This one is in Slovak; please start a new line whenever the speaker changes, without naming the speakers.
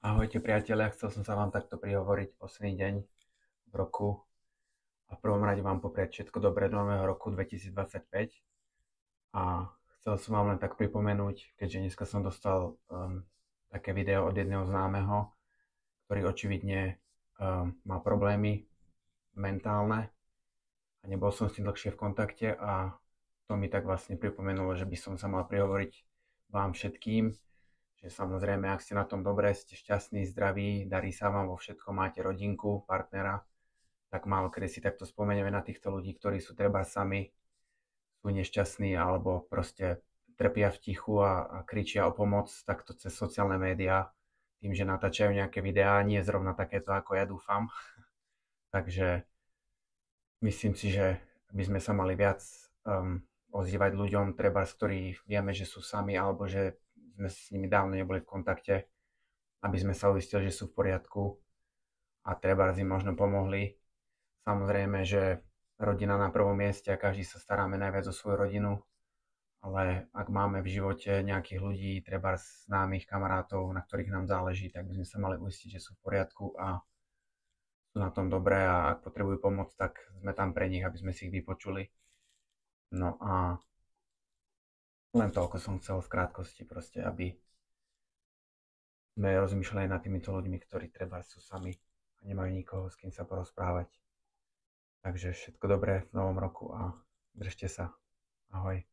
Ahojte priatelia, chcel som sa vám takto prihovoriť posledný deň v roku a v prvom rade vám popriať všetko dobré do nového roku 2025 a chcel som vám len tak pripomenúť, keďže dneska som dostal také video od jedného známeho, ktorý očividne má problémy mentálne a nebol som s tým dlhšie v kontakte a to mi tak vlastne pripomenulo, že by som sa mal prihovoriť vám všetkým, že samozrejme, ak ste na tom dobre, ste šťastní, zdraví, darí sa vám vo všetkom, máte rodinku, partnera, tak málo kedy si takto spomenieme na týchto ľudí, ktorí sú treba sami, sú nešťastní alebo proste trpia v tichu a kričia o pomoc takto cez sociálne médiá, tým, že natáčajú nejaké videá, nie zrovna takéto, ako ja dúfam. Takže myslím si, že by sme sa mali viac ozývať ľuďom, treba z ktorých vieme, že sú sami alebo že sme s nimi dávno neboli v kontakte, aby sme sa uistili, že sú v poriadku a treba im možno pomohli. Samozrejme, že rodina na prvom mieste a každý sa staráme najviac o svoju rodinu, ale ak máme v živote nejakých ľudí, treba známych kamarátov, na ktorých nám záleží, tak by sme sa mali uistiť, že sú v poriadku a sú na tom dobré a ak potrebujú pomoc, tak sme tam pre nich, aby sme si ich vypočuli. No a len toľko som chcel v krátkosti proste, aby sme rozmýšľali nad týmito ľuďmi, ktorí treba sú sami a nemajú nikoho, s kým sa porozprávať. Takže všetko dobré v novom roku a držte sa. Ahoj.